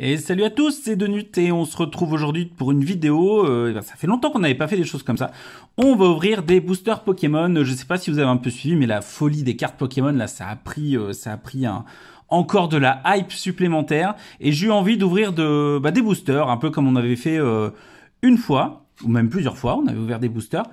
Et salut à tous, c'est Denut et on se retrouve aujourd'hui pour une vidéo. Ça fait longtemps qu'on n'avait pas fait des choses comme ça. On va ouvrir des boosters Pokémon. Je sais pas si vous avez un peu suivi, mais la folie des cartes Pokémon là, ça a pris encore de la hype supplémentaire. Et j'ai eu envie d'ouvrir des boosters, un peu comme on avait fait une fois ou même plusieurs fois. On avait ouvert des boosters.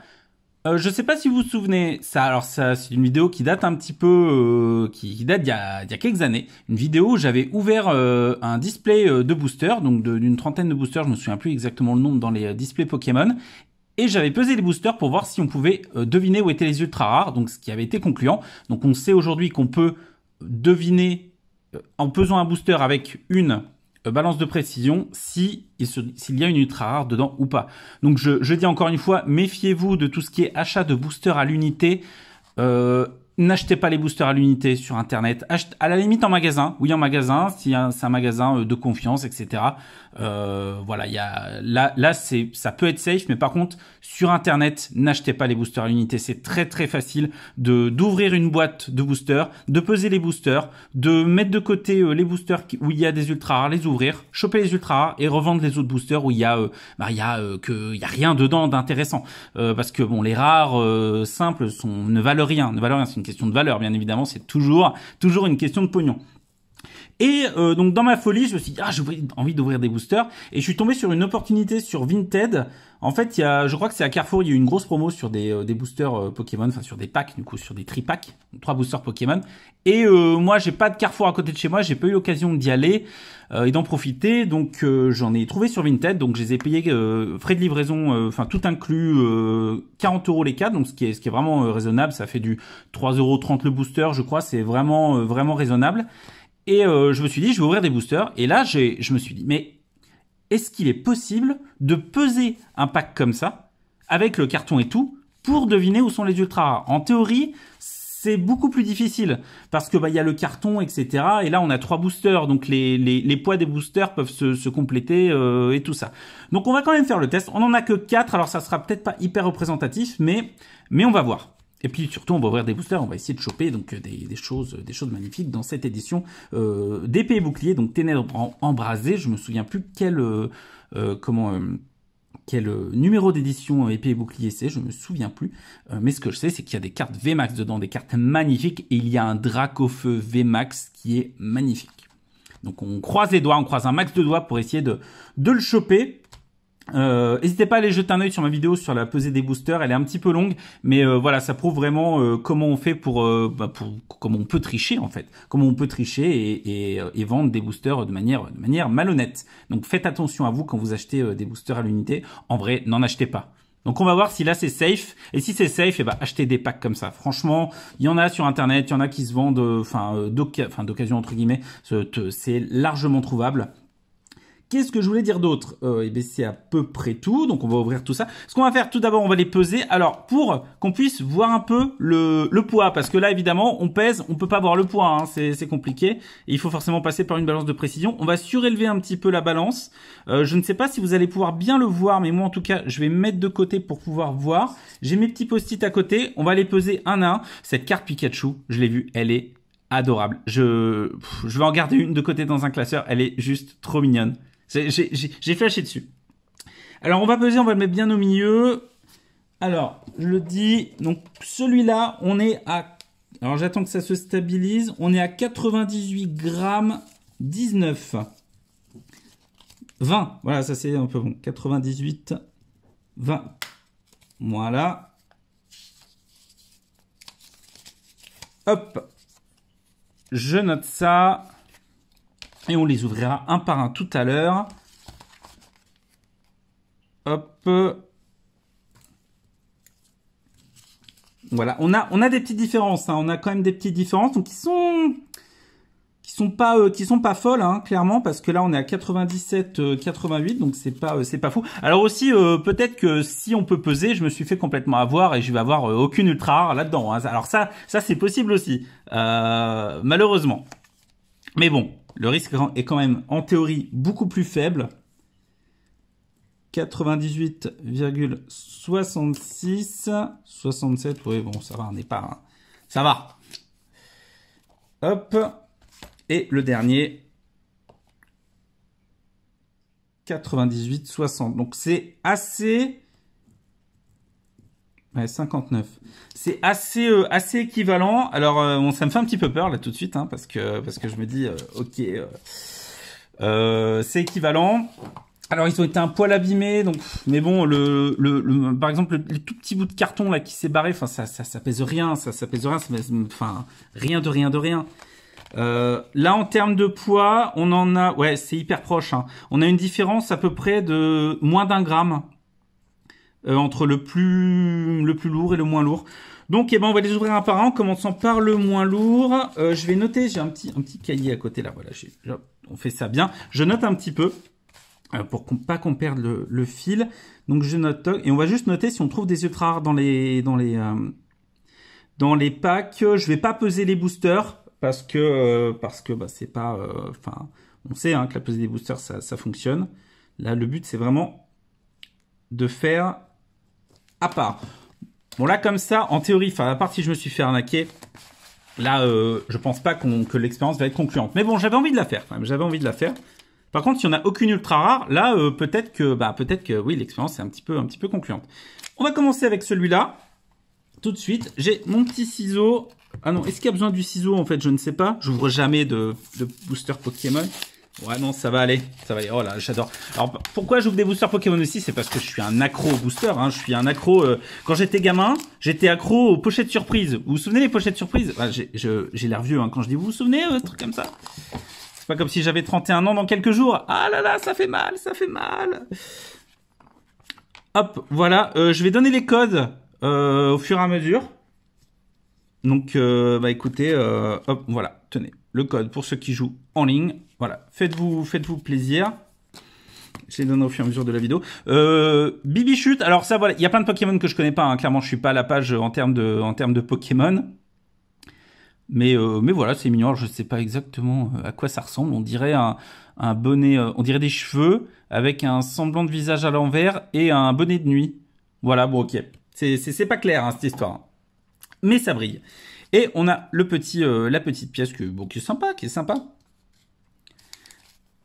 Je sais pas si vous vous souvenez, ça c'est une vidéo qui date un petit peu, qui date il y a quelques années. Une vidéo où j'avais ouvert un display de boosters, donc d'une trentaine de boosters, je me souviens plus exactement le nombre dans les displays Pokémon. Et j'avais pesé les boosters pour voir si on pouvait deviner où étaient les ultra rares, donc ce qui avait été concluant. Donc on sait aujourd'hui qu'on peut deviner en pesant un booster avec une balance de précision s'il y a une ultra rare dedans ou pas. Donc je dis encore une fois, méfiez-vous de tout ce qui est achat de boosters à l'unité. N'achetez pas les boosters à l'unité sur internet. À la limite en magasin, oui en magasin, si c'est un magasin de confiance, etc. Voilà, ça peut être safe, mais par contre sur internet, n'achetez pas les boosters à l'unité. C'est très très facile d'ouvrir une boîte de boosters, de peser les boosters, de mettre de côté les boosters où il y a des ultra rares, les ouvrir, choper les ultra rares et revendre les autres boosters où il y a rien dedans d'intéressant. Parce que bon, les rares simples ne valent rien, c'est une question de valeur, bien évidemment, c'est toujours une question de pognon. Et donc dans ma folie, je me suis dit j'ai envie d'ouvrir des boosters et je suis tombé sur une opportunité sur Vinted. En fait, je crois que c'est à Carrefour, il y a eu une grosse promo sur des boosters Pokémon, enfin sur des packs, du coup sur des tri-packs, 3 boosters Pokémon. Et moi, j'ai pas de Carrefour à côté de chez moi, j'ai pas eu l'occasion d'y aller et d'en profiter. Donc j'en ai trouvé sur Vinted, donc je les ai payés frais de livraison, enfin tout inclus, 40 € les 4, donc ce qui est vraiment raisonnable. Ça fait du 3,30 € le booster, je crois, c'est vraiment raisonnable. Et je me suis dit, je vais ouvrir des boosters. Et là, je me suis dit, mais est-ce qu'il est possible de peser un pack comme ça, avec le carton et tout, pour deviner où sont les ultra rares? En théorie, c'est beaucoup plus difficile, parce que y a le carton, etc. Et là, on a 3 boosters, donc les poids des boosters peuvent se compléter et tout ça. Donc on va quand même faire le test. On en a que 4, alors ça sera peut-être pas hyper représentatif, mais on va voir. Et puis surtout, on va ouvrir des boosters, on va essayer de choper donc des choses magnifiques dans cette édition d'épée et bouclier, donc ténèbres embrasées. Je me souviens plus quel numéro d'édition épée et bouclier c'est, je me souviens plus. Mais ce que je sais, c'est qu'il y a des cartes VMAX dedans, des cartes magnifiques, et il y a un Dracofeu VMAX qui est magnifique. Donc on croise les doigts, on croise un max de doigts pour essayer de le choper. N'hésitez pas à aller jeter un œil sur ma vidéo sur la pesée des boosters, elle est un petit peu longue, mais voilà, ça prouve vraiment comment on fait pour comment on peut tricher en fait, comment on peut tricher et vendre des boosters de manière malhonnête. Donc faites attention à vous quand vous achetez des boosters à l'unité. En vrai, n'en achetez pas. Donc on va voir si là c'est safe, et si c'est safe, achetez des packs comme ça. Franchement, il y en a sur internet, il y en a qui se vendent, d'occasion entre guillemets, c'est largement trouvable. Qu'est-ce que je voulais dire d'autre? C'est à peu près tout, donc on va ouvrir tout ça. Ce qu'on va faire, tout d'abord, on va les peser. Alors, pour qu'on puisse voir un peu le poids, parce que là, évidemment, on pèse, on peut pas voir le poids, hein, c'est compliqué. Et il faut forcément passer par une balance de précision. On va surélever un petit peu la balance. Je ne sais pas si vous allez pouvoir bien le voir, mais moi, en tout cas, je vais me mettre de côté pour pouvoir voir. J'ai mes petits post-it à côté. On va les peser un à un. Cette carte Pikachu, je l'ai vue, elle est adorable. Je vais en garder une de côté dans un classeur. Elle est juste trop mignonne. J'ai flashé dessus. Alors on va peser, on va le mettre bien au milieu. Alors, je le dis, donc celui-là, on est à... Alors j'attends que ça se stabilise. On est à 98 grammes 19. 20, voilà, ça c'est un peu bon. 98, 20. Voilà. Hop. Je note ça. Et on les ouvrira un par un tout à l'heure. Hop. Voilà, on a des petites différences, hein. On a quand même des petites différences, donc qui sont pas folles, hein, clairement, parce que là on est à 97, 88, donc c'est pas fou. Alors aussi, peut-être que si on peut peser, je me suis fait complètement avoir et je vais avoir aucune ultra rare là-dedans, hein. Alors ça c'est possible aussi, malheureusement. Mais bon, le risque est quand même, en théorie, beaucoup plus faible. 98,66. 67, oui, bon, ça va, on n'est pas... Ça va. Hop. Et le dernier. 98, 60. Donc c'est assez... Ouais, 59. C'est assez équivalent. Alors, bon, ça me fait un petit peu peur là tout de suite, hein, parce que je me dis, ok, c'est équivalent. Alors, ils ont été un poil abîmés, donc, mais bon, par exemple, le tout petit bout de carton là qui s'est barré, enfin, ça pèse rien, ça pèse rien, enfin, rien de rien de rien. Là, en termes de poids, on en a, ouais, c'est hyper proche, hein. On a une différence à peu près de moins d'1 gramme. Entre le plus lourd et le moins lourd. Donc, eh ben, on va les ouvrir un par un, en commençant par le moins lourd. Je vais noter, j'ai un petit cahier à côté là. Voilà, on fait ça bien. Je note un petit peu pour pas qu'on perde le fil. Donc, je note et on va juste noter si on trouve des ultra rares dans les packs. Je vais pas peser les boosters parce que bah, c'est pas. Enfin, on sait hein, que la pesée des boosters ça fonctionne. Là, le but c'est vraiment de faire à part. Bon là comme ça, en théorie, enfin à part si je me suis fait arnaquer, là je pense pas que l'expérience va être concluante. Mais bon, j'avais envie de la faire quand même, j'avais envie de la faire. Par contre, si on n'a aucune ultra rare, là peut-être que oui, l'expérience est un petit peu concluante. On va commencer avec celui-là. Tout de suite, j'ai mon petit ciseau. Ah non, est-ce qu'il y a besoin du ciseau en fait? Je ne sais pas. J'ouvre jamais de booster Pokémon. Ouais, non, ça va aller. Ça va aller. Oh là, j'adore. Alors, pourquoi j'ouvre des boosters Pokémon aussi? C'est parce que je suis un accro au booster. Hein. Je suis un accro. Quand j'étais gamin, j'étais accro aux pochettes surprises. Vous vous souvenez des pochettes surprises? Bah, j'ai l'air vieux hein, quand je dis vous vous souvenez, truc comme ça. C'est pas comme si j'avais 31 ans dans quelques jours. Ah là là, ça fait mal, ça fait mal. Hop, voilà. Je vais donner les codes au fur et à mesure. Donc, bah écoutez, hop, voilà. Tenez, le code pour ceux qui jouent en ligne. Voilà, faites-vous plaisir. Je les donne au fur et à mesure de la vidéo. Bibichute, alors ça voilà, il y a plein de Pokémon que je connais pas. Hein. Clairement, je suis pas à la page en termes de Pokémon. Mais voilà, c'est mignon. Alors, je sais pas exactement à quoi ça ressemble. On dirait un bonnet, on dirait des cheveux avec un semblant de visage à l'envers et un bonnet de nuit. Voilà, bon ok. C'est pas clair hein, cette histoire. Mais ça brille. Et on a la petite pièce qui est sympa.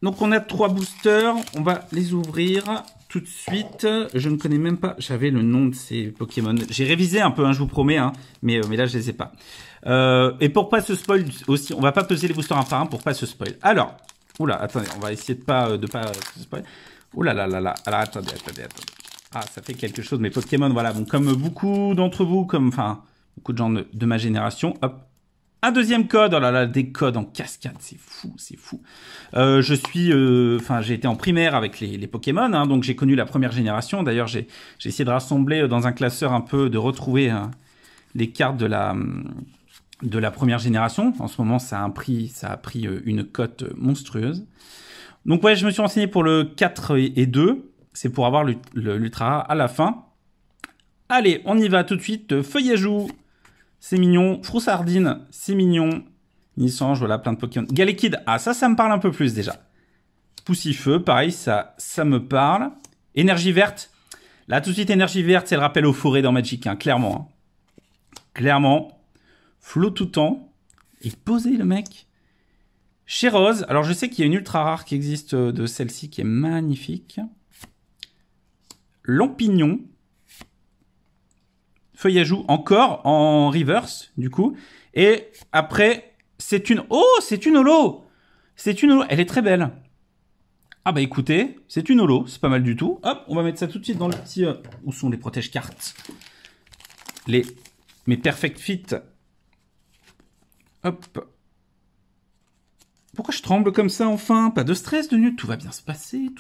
Donc on a 3 boosters, on va les ouvrir tout de suite. Je ne connais même pas, j'avais le nom de ces Pokémon. J'ai révisé un peu, hein, je vous promets, hein, mais là je les ai pas. Et pour pas se spoil aussi, on va pas peser les boosters un par un pour pas se spoil. Alors, oula, attendez, on va essayer de pas se spoil. Oula là là là, alors attendez. Ah, ça fait quelque chose, mes Pokémon, voilà, bon, comme beaucoup d'entre vous, enfin, beaucoup de gens de ma génération, hop. Un deuxième code, oh là là, des codes en cascade, c'est fou. J'ai été en primaire avec les Pokémon, hein, donc j'ai connu la première génération. D'ailleurs, j'ai essayé de rassembler dans un classeur un peu, de retrouver les cartes de la première génération. En ce moment, ça a pris une cote monstrueuse. Donc ouais, je me suis renseigné pour le 4 et 2. C'est pour avoir l'ultra rare à la fin. Allez, on y va tout de suite. Feuillajou. C'est mignon. Froussardine, c'est mignon. Nissange, voilà, plein de Pokémon. Galekid, ah ça me parle un peu plus déjà. Poussifeu, pareil, ça me parle. Énergie verte. Là, tout de suite, énergie verte, c'est le rappel aux forêts dans Magic, hein, clairement. Hein. Clairement. Flot tout temps. Et posé, le mec. Chez Rose, alors je sais qu'il y a une ultra rare qui existe de celle-ci qui est magnifique. Lampignon. Feuillajou encore en reverse du coup et après c'est une holo, elle est très belle. Ah bah écoutez, c'est une holo, c'est pas mal du tout. Hop, on va mettre ça tout de suite dans le petit où sont les protège cartes, mes perfect fit. Hop. Pourquoi je tremble comme ça enfin? Pas de stress de nul, tout va bien se passer,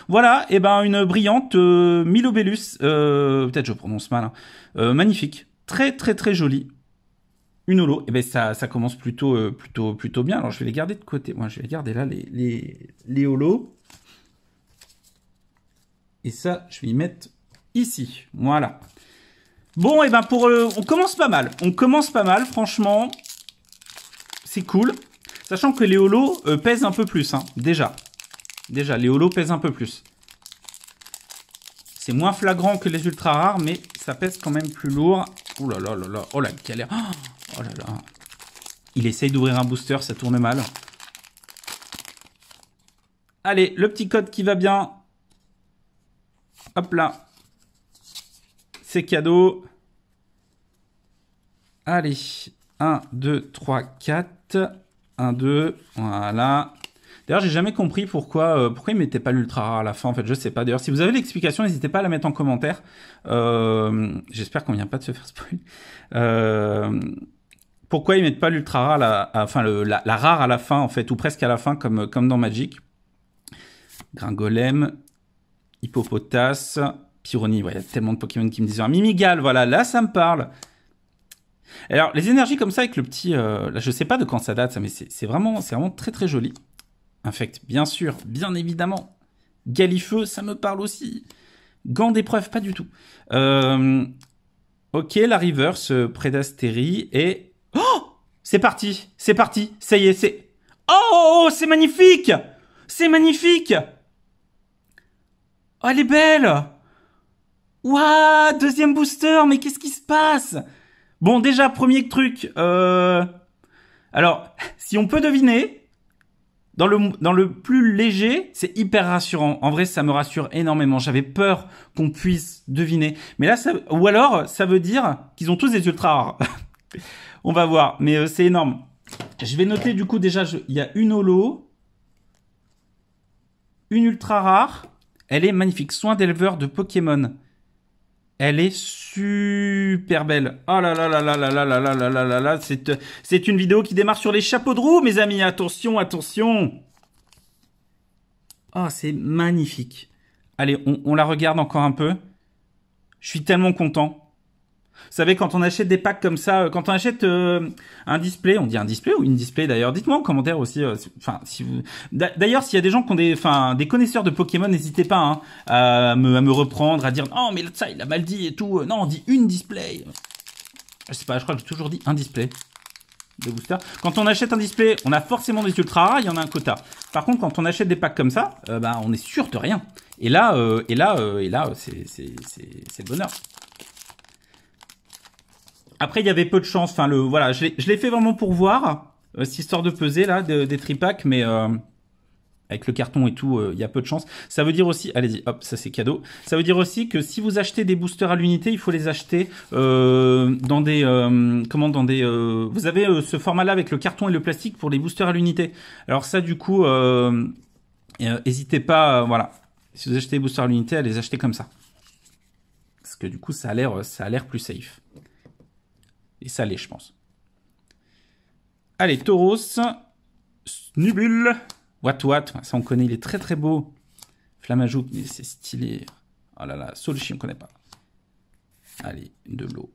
Voilà, et ben une brillante Milobellus, peut-être je prononce mal, hein. Magnifique, très jolie. Une holo, et ben ça commence plutôt bien. Alors je vais les garder de côté, moi je vais garder là les holos. Et ça, je vais y mettre ici, voilà. Bon, et ben on commence pas mal, franchement, c'est cool. Sachant que les holos pèsent un peu plus, hein, déjà. Déjà, les holos pèsent un peu plus. C'est moins flagrant que les ultra rares, mais ça pèse quand même plus lourd. Oh là là là là, oh la galère. Oh là là. Il essaye d'ouvrir un booster, ça tourne mal. Allez, le petit code qui va bien. Hop là. C'est cadeau. Allez. 1, 2, 3, 4. 1, 2. Voilà. D'ailleurs, j'ai jamais compris pourquoi ils mettaient pas l'ultra rare à la fin. En fait, je sais pas. D'ailleurs, si vous avez l'explication, n'hésitez pas à la mettre en commentaire. J'espère qu'on vient pas de se faire spoil. Pourquoi ils mettent pas l'ultra rare, la rare à la fin, en fait, ou presque à la fin, comme dans Magic. Gringolem, Hippopotas, Pyronie. Ouais, il y a tellement de Pokémon qui me disent Mimigal. Voilà, là, ça me parle. Alors, les énergies comme ça avec le petit... là, je sais pas de quand ça date, ça, mais c'est vraiment très très joli. Infect, bien sûr, bien évidemment. Galifeu, ça me parle aussi. Gant d'épreuve, pas du tout. Ok, la reverse, Prédastérie, et... Oh, c'est parti, ça y est, c'est... Oh, c'est magnifique. C'est magnifique. Oh, elle est belle. Waouh, deuxième booster, mais qu'est-ce qui se passe? Bon, déjà, premier truc. Alors, si on peut deviner... Dans le plus léger, c'est hyper rassurant. En vrai, ça me rassure énormément. J'avais peur qu'on puisse deviner. Mais là, ou alors, ça veut dire qu'ils ont tous des ultra rares. On va voir. Mais c'est énorme. Je vais noter du coup déjà, il y a une holo. Une ultra rare. Elle est magnifique. Soin d'éleveur de Pokémon. Elle est super belle. Oh là là là là là là là là là là là là. C'est une vidéo qui démarre sur les chapeaux de roue, mes amis. Attention, attention. Oh, c'est magnifique. Allez, on la regarde encore un peu. Je suis tellement content. Vous savez, quand on achète des packs comme ça, quand on achète un display, on dit un display ou une display d'ailleurs. Dites-moi en commentaire aussi. Enfin, si vous... D'ailleurs, s'il y a des gens qui ont des connaisseurs de Pokémon, n'hésitez pas hein, à me reprendre, à dire non mais ça il a mal dit et tout. Non, on dit une display. Je sais pas, je crois que j'ai toujours dit un display de booster. Quand on achète un display, on a forcément des ultra rares, il y en a un quota. Par contre, quand on achète des packs comme ça, bah on est sûr de rien. Et là, c'est le bonheur. Après, il y avait peu de chance. Enfin, voilà, je l'ai fait vraiment pour voir, cette histoire de peser là, des tripacks, mais avec le carton et tout, il y a peu de chance. Ça veut dire aussi, allez-y, hop, ça c'est cadeau. Ça veut dire aussi que si vous achetez des boosters à l'unité, il faut les acheter dans des, vous avez ce format-là avec le carton et le plastique pour les boosters à l'unité. Alors ça, du coup, n'hésitez pas, voilà, si vous achetez des boosters à l'unité, à les acheter comme ça, parce que du coup, ça a l'air plus safe. Et ça l'est, je pense. Allez, Tauros, Snubule, Wat, ça on connaît, il est très très beau. Flamajouk, mais c'est stylé. Oh là là, Solchi, on connaît pas. Allez, de l'eau.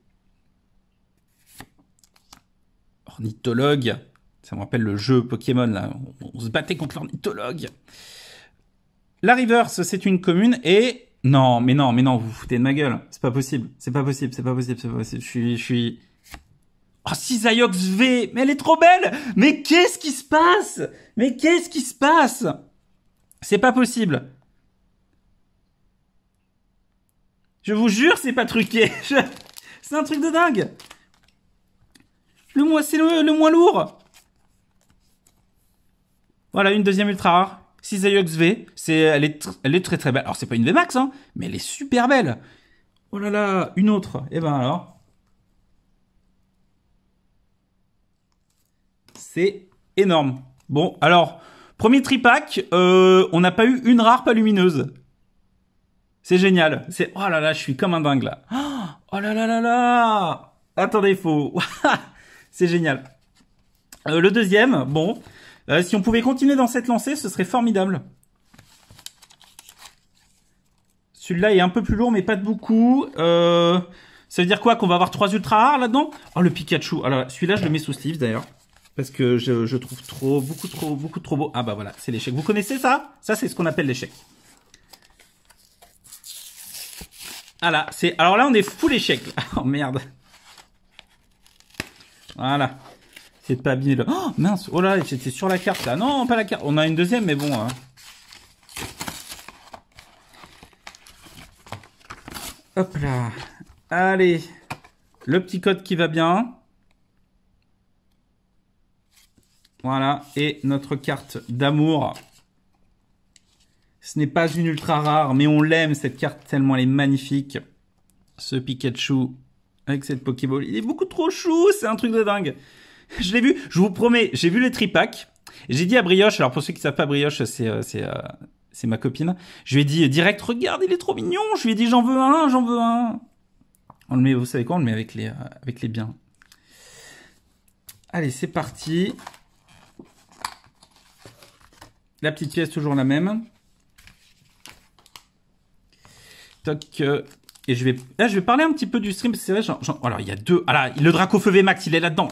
Ornithologue, ça me rappelle le jeu Pokémon, là. On se battait contre l'ornithologue. La Reverse, c'est une commune, et... Non, mais non, vous vous foutez de ma gueule. C'est pas possible, c'est pas possible. Je suis... Oh, Cisaiox V, mais elle est trop belle. Mais qu'est-ce qui se passe? C'est pas possible. Je vous jure, c'est pas truqué. C'est un truc de dingue. C'est le moins lourd. Voilà, une deuxième ultra rare. Cisaiox V. Elle est très très belle. Alors, c'est pas une VMAX, hein, mais elle est super belle. Oh là là, une autre. Eh ben alors... C'est énorme. Bon, alors, premier tripack, on n'a pas eu une rare pas lumineuse. C'est génial. Oh là là, je suis comme un dingue là. Oh là là là là. Attendez, c'est génial. Le deuxième, bon, si on pouvait continuer dans cette lancée, ce serait formidable. Celui-là est un peu plus lourd, mais pas de beaucoup. Ça veut dire quoi? Qu'on va avoir 3 ultra rares là-dedans? Oh, le Pikachu. Alors, celui-là, je le mets sous sleeve d'ailleurs. Parce que je trouve beaucoup trop beau. Ah bah voilà, c'est l'échec. Vous connaissez ça? Ça, c'est ce qu'on appelle l'échec. Voilà, alors là, on est full échec. Oh merde. Voilà. C'est de pas abîmer le... Oh mince, oh là, j'étais sur la carte là. Non, pas la carte. On a une deuxième, mais bon. Hein. Hop là. Allez. Le petit code qui va bien. Voilà, et notre carte d'amour. Ce n'est pas une ultra rare, mais on l'aime, cette carte, tellement elle est magnifique. Ce Pikachu avec cette Pokéball, il est beaucoup trop chou, c'est un truc de dingue. Je l'ai vu, je vous promets, j'ai vu les tripacks. J'ai dit à Brioche, alors pour ceux qui savent pas, Brioche, c'est ma copine. Je lui ai dit direct, regarde, il est trop mignon. Je lui ai dit, j'en veux un, j'en veux un. On le met, vous savez quoi, on le met avec les biens. Allez, c'est parti. La petite pièce, toujours la même. Toc. Et je vais parler un petit peu du stream. C'est vrai, alors il y a deux. Ah là, le Dracofeu VMAX, il est là-dedans.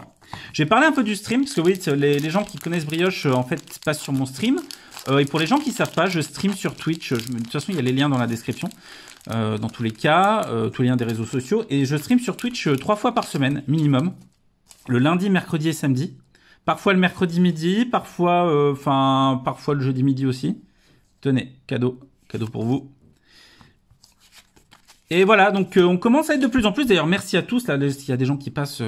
Je vais parler un peu du stream, parce que oui, les gens qui connaissent Brioche, en fait, passent sur mon stream. Et pour les gens qui savent pas, je stream sur Twitch. De toute façon, il y a les liens dans la description. Dans tous les cas, tous les liens des réseaux sociaux. Et je stream sur Twitch 3 fois par semaine, minimum. Le lundi, mercredi et samedi. Parfois le mercredi midi, parfois, parfois le jeudi midi aussi. Tenez, cadeau pour vous. Et voilà, donc on commence à être de plus en plus. D'ailleurs, merci à tous. Là, il y a des gens qui passent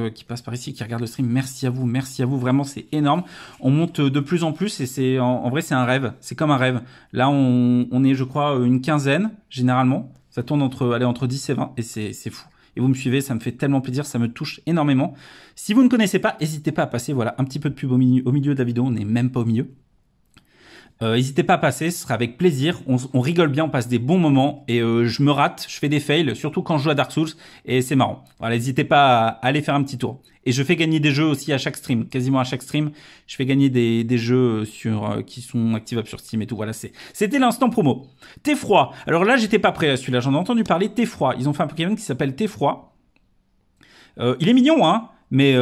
par ici, qui regardent le stream. Merci à vous. Vraiment, c'est énorme. On monte de plus en plus et c'est en vrai, c'est un rêve. C'est comme un rêve. Là, on est, je crois, une quinzaine généralement. Ça tourne entre 10 et 20 et c'est fou. Et vous me suivez, ça me fait tellement plaisir, ça me touche énormément. Si vous ne connaissez pas, n'hésitez pas à passer. Voilà, un petit peu de pub au milieu de la vidéo. On n'est même pas au milieu. N'hésitez pas à passer, ce sera avec plaisir. On rigole bien, on passe des bons moments et je me rate, je fais des fails, surtout quand je joue à Dark Souls et c'est marrant. Voilà, n'hésitez pas à aller faire un petit tour. Et je fais gagner des jeux aussi à chaque stream, quasiment à chaque stream. Je fais gagner des jeux qui sont activables sur Steam et tout. Voilà, c'était l'instant promo. Thé-froid. Alors là, j'étais pas prêt à celui-là, j'en ai entendu parler. Thé-froid. Ils ont fait un Pokémon qui s'appelle Thé-froid. Il est mignon, hein, mais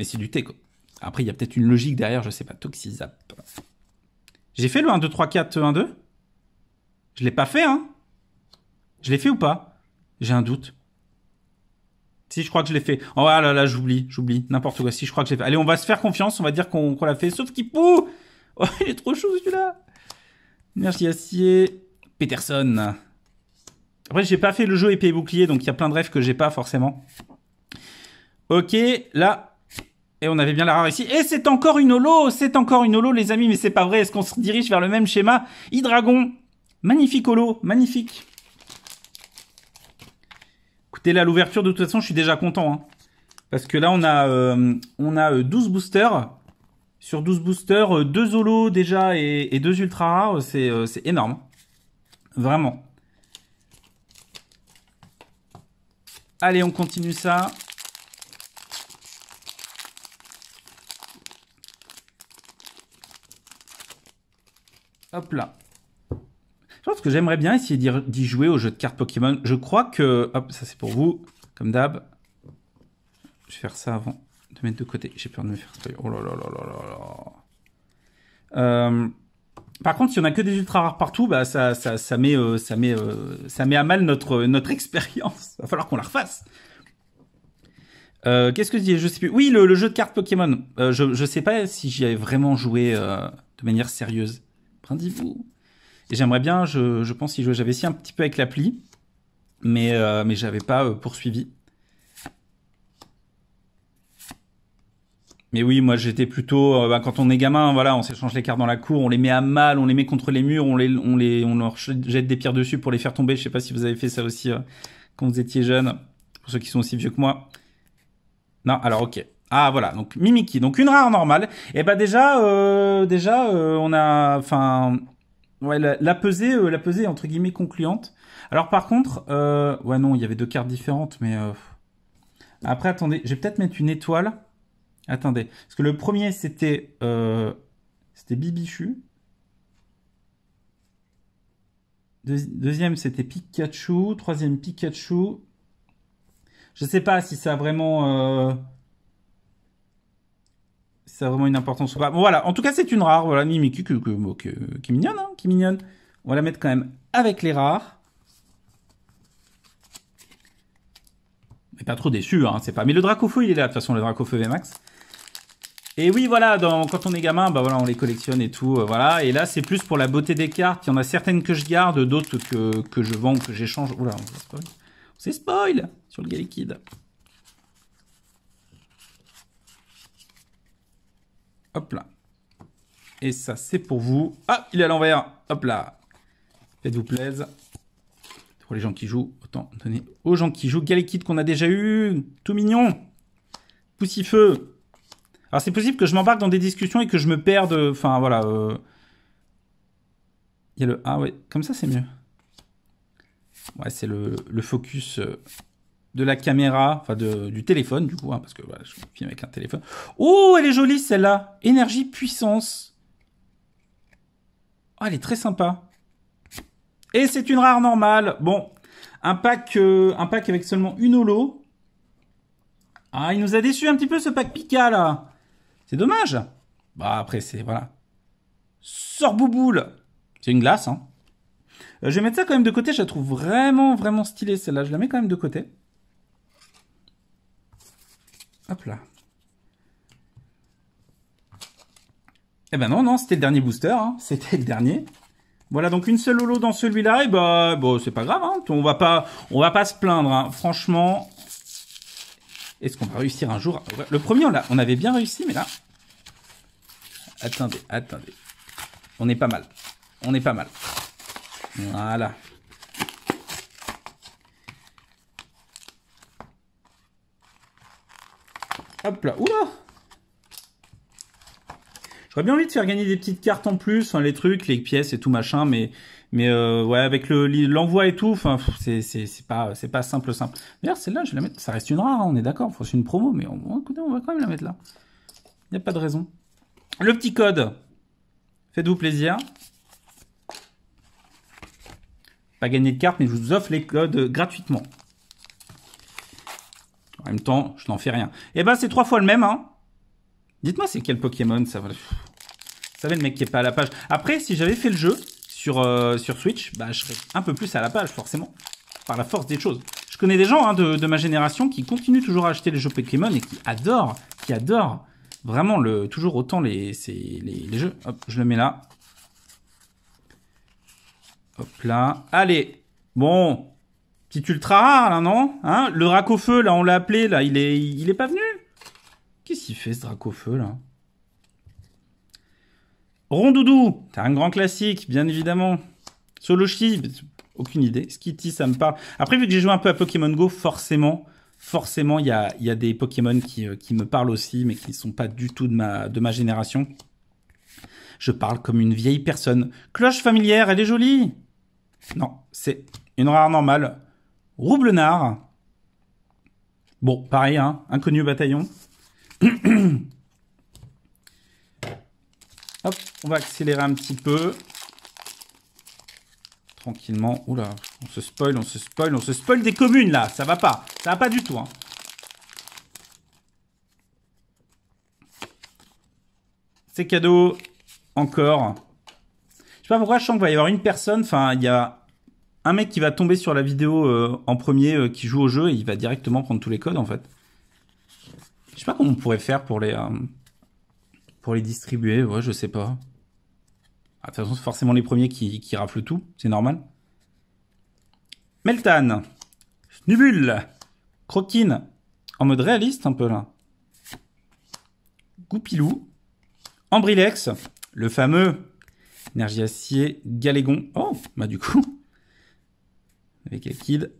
c'est du thé, quoi. Après, il y a peut-être une logique derrière, je sais pas. Toxizap. J'ai fait le 1, 2, 3, 4, 1, 2 ? Je l'ai pas fait, hein ? Je l'ai fait ou pas ? J'ai un doute. Si, je crois que je l'ai fait. Oh là là, j'oublie. N'importe quoi. Si, je crois que je l'ai fait. Allez, on va se faire confiance. On va dire qu'on l'a fait. Sauf qu'il pouh. Oh, il est trop chou, celui-là. Merci, Acier. Peterson. Après, j'ai pas fait le jeu épée et bouclier, donc il y a plein de rêves que j'ai pas, forcément. Ok, là. Et on avait bien la rare ici. Et c'est encore une holo. Les amis. Mais c'est pas vrai. Est-ce qu'on se dirige vers le même schéma? Hydragon. Magnifique holo. Magnifique. Écoutez, là, l'ouverture, de toute façon, je suis déjà content. Hein. Parce que là, on a 12 boosters. Sur 12 boosters, 2 holos déjà et 2 ultra rares. C'est énorme. Vraiment. Allez, on continue ça. Hop là. Je pense que j'aimerais bien essayer d'y jouer au jeu de cartes Pokémon. Je crois que... Hop, ça c'est pour vous, comme d'hab. Je vais faire ça avant de mettre de côté. J'ai peur de me faire spoiler. Oh là là là là là. Par contre, si on a que des ultra rares partout, bah ça met à mal notre expérience. Va falloir qu'on la refasse. Qu'est-ce que je dis? Je sais plus. Oui, le jeu de cartes Pokémon. Je sais pas si j'y avais vraiment joué de manière sérieuse. Rendez-vous. Et j'aimerais bien, je pense y jouer. J'avais essayé un petit peu avec l'appli, mais j'avais pas poursuivi. Mais oui, moi j'étais plutôt, quand on est gamin, voilà, on s'échange les cartes dans la cour, on les met à mal, on les met contre les murs, on leur jette des pierres dessus pour les faire tomber. Je sais pas si vous avez fait ça aussi quand vous étiez jeune, pour ceux qui sont aussi vieux que moi. Non, alors ok. Ah voilà, donc Mimikyu, donc une rare normale. Et bah déjà, on a, enfin, ouais, la pesée entre guillemets concluante. Alors par contre, ouais non, il y avait 2 cartes différentes, mais après attendez, je vais peut-être mettre une étoile. Attendez, parce que le premier c'était Bibichu. Deuxième c'était Pikachu, troisième Pikachu. Je sais pas si ça a vraiment une importance ou pas. Bon, voilà, en tout cas, c'est une rare. Voilà, Mimikyu qui est mignonne, hein, qui est mignonne. On va la mettre quand même avec les rares. Mais pas trop déçu, hein, c'est pas. Mais le Dracofeu, il est là, de toute façon, le Dracofeu VMAX. Et oui, voilà, quand on est gamin, bah voilà, on les collectionne et tout, voilà. Et là, c'est plus pour la beauté des cartes. Il y en a certaines que je garde, d'autres que je vends, que j'échange. Oula, on s'est spoil sur le Galekid. Hop là. Et ça, c'est pour vous. Ah, il est à l'envers. Hop là. Faites-vous plaisir. Pour les gens qui jouent, autant donner aux gens qui jouent. Galekid qu'on a déjà eu. Tout mignon. Poussifeu. Alors c'est possible que je m'embarque dans des discussions et que je me perde. Enfin voilà. Il y a le... Ah ouais, comme ça c'est mieux. Ouais, c'est le focus de la caméra, enfin du téléphone du coup, hein, parce que voilà, je filme avec un téléphone. Oh, elle est jolie celle-là. Énergie, puissance. Oh, elle est très sympa. Et c'est une rare normale. Bon, un pack avec seulement une holo. Ah, il nous a déçu un petit peu ce pack Pika là. C'est dommage. Bah après c'est voilà. Sorbouboule. C'est une glace hein. Je vais mettre ça quand même de côté, je la trouve vraiment vraiment stylée celle-là. Je la mets quand même de côté. Hop là. Eh ben non, c'était le dernier booster, hein. C'était le dernier. Voilà, donc une seule holo dans celui-là, et bah, bon, c'est pas grave, hein. On va pas se plaindre, hein. Franchement. Est-ce qu'on va réussir un jour? Le premier, on avait bien réussi, mais là... Attendez. On est pas mal. Voilà. Hop là. Oula! J'aurais bien envie de faire gagner des petites cartes en plus, enfin, les trucs, les pièces et tout machin, mais ouais, avec l'envoi et tout, enfin, c'est pas simple. D'ailleurs, celle-là, je vais la mettre, ça reste une rare, hein, on est d'accord, c'est une promo, mais écoutez, on va quand même la mettre là. Il n'y a pas de raison. Le petit code. Faites-vous plaisir. Pas gagner de cartes, mais je vous offre les codes gratuitement. En même temps, je n'en fais rien. Et ben, c'est 3 fois le même, hein. Dites-moi, c'est quel Pokémon, ça va. Vous savez, le mec qui est pas à la page. Après, si j'avais fait le jeu sur Switch, bah, je serais un peu plus à la page, forcément. Par la force des choses. Je connais des gens hein, de ma génération qui continuent toujours à acheter les jeux Pokémon et qui adorent vraiment toujours autant les jeux. Hop, je le mets là. Hop là. Allez. Bon. Petit ultra rare, là, non hein, le Dracofeu, là, on l'a appelé, là, il est pas venu. Qu'est-ce qu'il fait, ce Dracofeu, là? Rondoudou, c'est un grand classique, bien évidemment. Soloshi, aucune idée. Skitty, ça me parle. Après, vu que j'ai joué un peu à Pokémon Go, forcément, il y a des Pokémon qui me parlent aussi, mais qui ne sont pas du tout de ma génération. Je parle comme une vieille personne. Cloche familière, elle est jolie. Non, c'est une rare normale. Roublenard. Bon, pareil, hein, inconnu au bataillon. Hop, on va accélérer un petit peu. Tranquillement. Oula, on se spoil des communes là. Ça va pas du tout. Hein. C'est cadeau. Encore. Je sais pas pourquoi je sens qu'il va y avoir une personne. Enfin, il y a un mec qui va tomber sur la vidéo en premier qui joue au jeu et il va directement prendre tous les codes en fait. Je sais pas comment on pourrait faire pour les distribuer. Ouais, je sais pas. Ah, de toute façon, c'est forcément les premiers qui raflent tout. C'est normal. Meltan. Snubule. Croquine. En mode réaliste un peu là. Goupilou. Ambrilex. Le fameux. Énergie acier. Galégon. Oh, bah du coup. Avec Akid.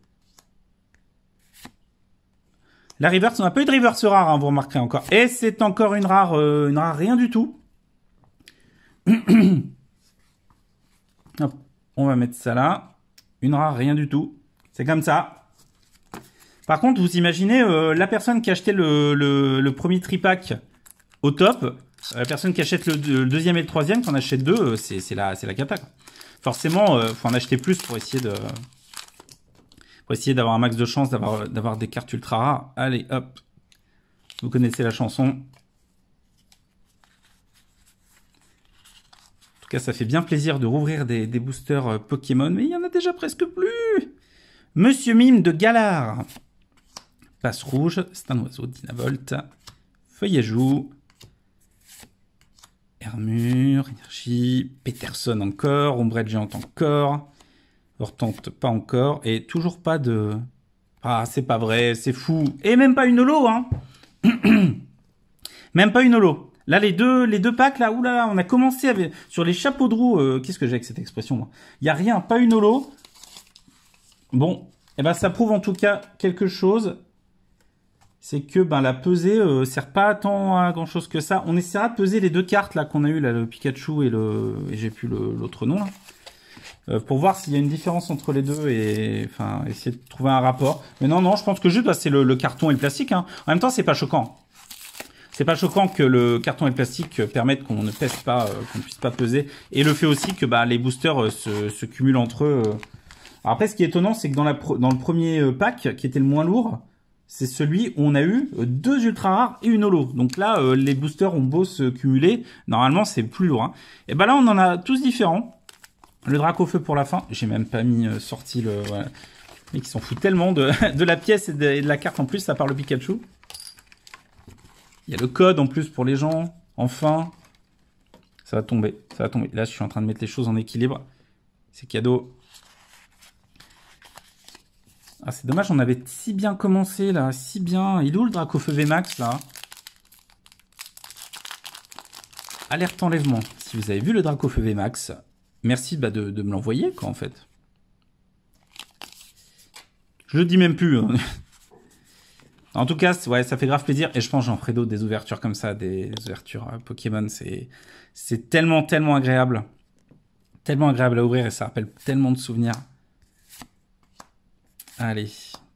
La reverse, on n'a pas eu de reverse rare, hein, vous remarquerez encore. Et c'est encore une rare rien du tout. Hop, on va mettre ça là. Une rare, rien du tout. C'est comme ça. Par contre, vous imaginez la personne qui a acheté le premier tripack au top, la personne qui achète le deuxième et le troisième, qui en achète deux, c'est la cata. Forcément, faut en acheter plus pour essayer d'avoir un max de chance d'avoir des cartes ultra rares. Allez, hop. Vous connaissez la chanson. En tout cas, ça fait bien plaisir de rouvrir des boosters Pokémon, mais il y en a déjà presque plus. Monsieur Mime de Galar. Passe rouge, c'est un oiseau, Dynavolt. Feuillajou. Hermure, énergie. Peterson encore. Ombrelle géante encore. Hortante, pas encore. Et toujours pas de... Ah, c'est pas vrai, c'est fou. Et même pas une holo, hein. Même pas une holo. Là, les deux packs, là, oulala, on a commencé avec, sur les chapeaux de roue. Qu'est-ce que j'ai avec cette expression, moi? Il n'y a rien, pas une holo. Bon, eh ben, ça prouve en tout cas quelque chose. C'est que ben, la pesée sert pas tant à grand chose que ça. On essaiera de peser les deux cartes là qu'on a eu, là, le Pikachu et j'ai plus l'autre nom là. Pour voir s'il y a une différence entre les deux et enfin essayer de trouver un rapport. Mais non, je pense que juste c'est le carton et le plastique. Hein. En même temps, c'est pas choquant. C'est pas choquant que le carton et le plastique permettent qu'on ne pèse pas, qu'on ne puisse pas peser. Et le fait aussi que bah, les boosters se cumulent entre eux. Alors après, ce qui est étonnant, c'est que dans le premier pack, qui était le moins lourd, c'est celui où on a eu 2 ultra rares et une holo. Donc là, les boosters ont beau se cumuler, normalement c'est plus lourd. Hein. Et ben là, on en a tous différents. Le Dracofeu pour la fin. J'ai même pas mis sorti le... Voilà. Mais qui s'en fout tellement de la pièce et de la carte en plus, à part le Pikachu. Il y a le code en plus pour les gens. Enfin. Ça va tomber. Ça va tomber. Là, je suis en train de mettre les choses en équilibre. C'est cadeau. Ah, c'est dommage, on avait si bien commencé là. Si bien. Il est où le Dracofeu VMAX là? Alerte enlèvement. Si vous avez vu le Dracofeu VMAX... Merci bah, de me l'envoyer, quoi, en fait. Je le dis même plus. Hein. En tout cas, ouais, ça fait grave plaisir. Et je pense que j'en ferai d'autres, des ouvertures comme ça, des ouvertures Pokémon. C'est tellement, tellement agréable. Tellement agréable à ouvrir et ça rappelle tellement de souvenirs. Allez,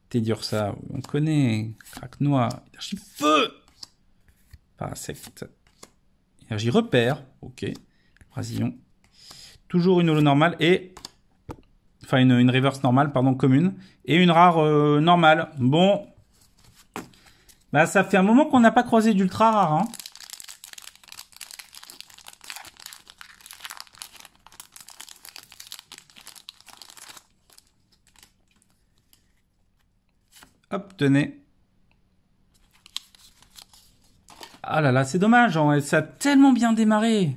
Teddiursa, on connaît. Craque-noix, énergie feu. Parasect. Énergie repère. Ok. Brasillon. Toujours une holo normale et... Enfin, une reverse normale, pardon, commune. Et une rare normale. Bon. Bah, ça fait un moment qu'on n'a pas croisé d'ultra rare, hein. Hop, tenez. Ah là là, c'est dommage, hein. Ça a tellement bien démarré.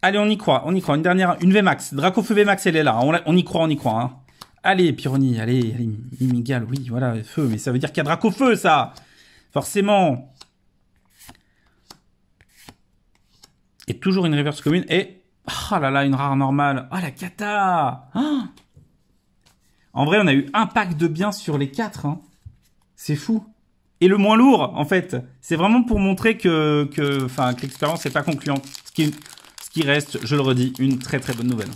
Allez, on y croit. Une dernière, une VMAX. Dracofeu VMAX, elle est là. On y croit. Hein. Allez, Pyrrhony, allez, Mimigal, oui, voilà, feu. Mais ça veut dire qu'il y a Dracofeu, ça. Forcément. Et toujours une reverse commune. Et, oh là là, une rare normale. Ah, la cata. Ah. En vrai, on a eu un pack de biens sur les 4. Hein. C'est fou. Et le moins lourd, en fait. C'est vraiment pour montrer que l'expérience n'est pas concluante. Ce qui reste, je le redis, une très très bonne nouvelle.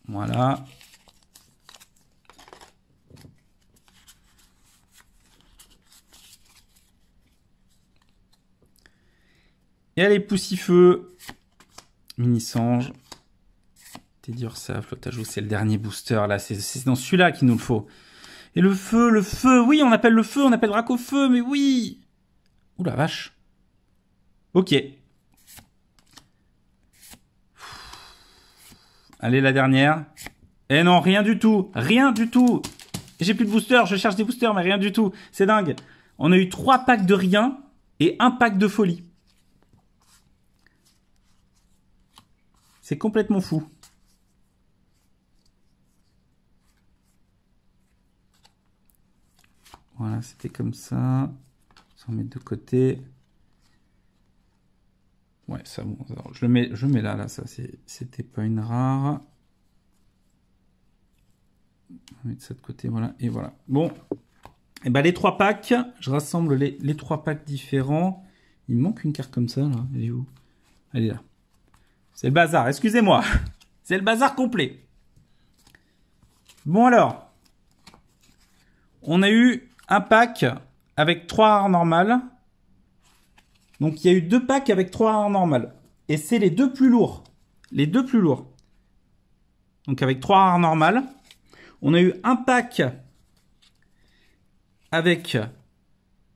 Voilà. Et allez, Poussifeu. Mini-Sange. Teddiursa, Flottageau, c'est le dernier booster. Là, c'est dans celui-là qu'il nous le faut. Et le feu, oui, on appelle le feu, on appelle Dracofeu, mais oui. Ouh la vache. Ok. Allez, la dernière. Eh non, rien du tout. Rien du tout. J'ai plus de booster, je cherche des boosters, mais rien du tout. C'est dingue. On a eu 3 packs de rien et 1 pack de folie. C'est complètement fou. Voilà, c'était comme ça. On va mettre de côté. Ouais, ça bon. Alors, je le mets là, ça c'était pas une rare. On va mettre ça de côté, voilà, et voilà. Bon, et ben les 3 packs, je rassemble les 3 packs différents. Il me manque une carte comme ça, là. Elle est où? Elle est là. C'est le bazar, excusez-moi. C'est le bazar complet. Bon alors, on a eu un pack avec 3 rares normales. Donc il y a eu 2 packs avec 3 rares normales. Et c'est les 2 plus lourds. Les 2 plus lourds. Donc avec 3 rares normales. On a eu un pack avec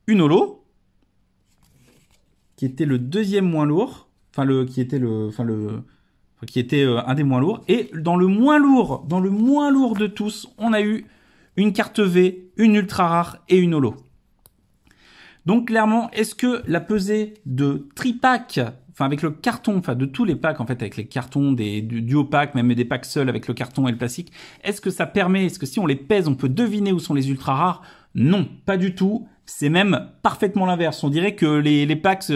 une holo. Qui était le deuxième moins lourd. Enfin qui était un des moins lourds. Et dans le moins lourd de tous, on a eu une carte V, une ultra rare et une holo. Donc clairement, est-ce que la pesée de tripack, enfin avec le carton, enfin de tous les packs en fait, avec les cartons du duo pack, même des packs seuls avec le carton et le plastique, est-ce que ça permet, est-ce que si on les pèse, on peut deviner où sont les ultra rares? Non, pas du tout. C'est même parfaitement l'inverse. On dirait que les packs,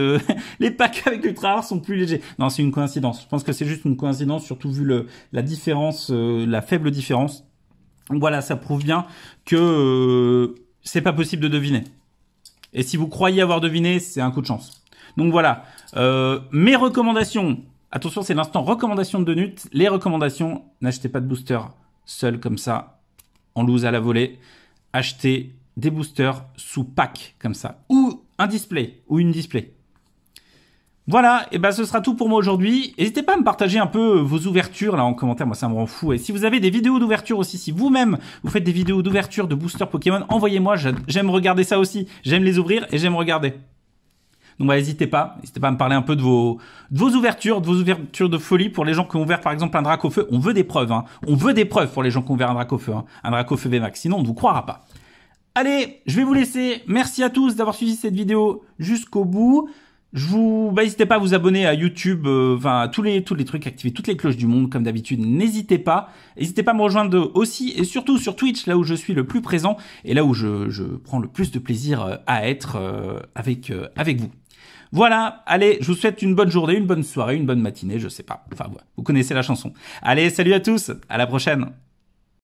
les packs avec ultra rares sont plus légers. Non, c'est une coïncidence. Je pense que c'est juste une coïncidence, surtout vu la différence, la faible différence. Donc voilà, ça prouve bien que c'est pas possible de deviner. Et si vous croyez avoir deviné, c'est un coup de chance. Donc voilà, mes recommandations. Attention, c'est l'instant recommandation de Donut. Les recommandations, n'achetez pas de booster seul comme ça, en loose à la volée. Achetez des boosters sous pack comme ça, ou un display, ou une display. Voilà, et ben ce sera tout pour moi aujourd'hui. N'hésitez pas à me partager un peu vos ouvertures là en commentaire, moi ça me rend fou. Et si vous avez des vidéos d'ouverture aussi, si vous-même vous faites des vidéos d'ouverture de boosters Pokémon, envoyez-moi, j'aime regarder ça aussi. J'aime les ouvrir et j'aime regarder. Donc bah, n'hésitez pas à me parler un peu de vos ouvertures, de folie pour les gens qui ont ouvert par exemple un Dracofeu. On veut des preuves, hein. On veut des preuves pour les gens qui ont ouvert un Dracofeu, hein. Un Dracofeu VMAX, sinon on ne vous croira pas. Allez, je vais vous laisser. Merci à tous d'avoir suivi cette vidéo jusqu'au bout. N'hésitez pas à vous abonner à YouTube, enfin tous les trucs, activer toutes les cloches du monde comme d'habitude. N'hésitez pas à me rejoindre aussi et surtout sur Twitch, là où je suis le plus présent et là où je prends le plus de plaisir à être avec vous. Voilà, allez, je vous souhaite une bonne journée, une bonne soirée, une bonne matinée, je sais pas. Enfin, vous connaissez la chanson. Allez, salut à tous, à la prochaine.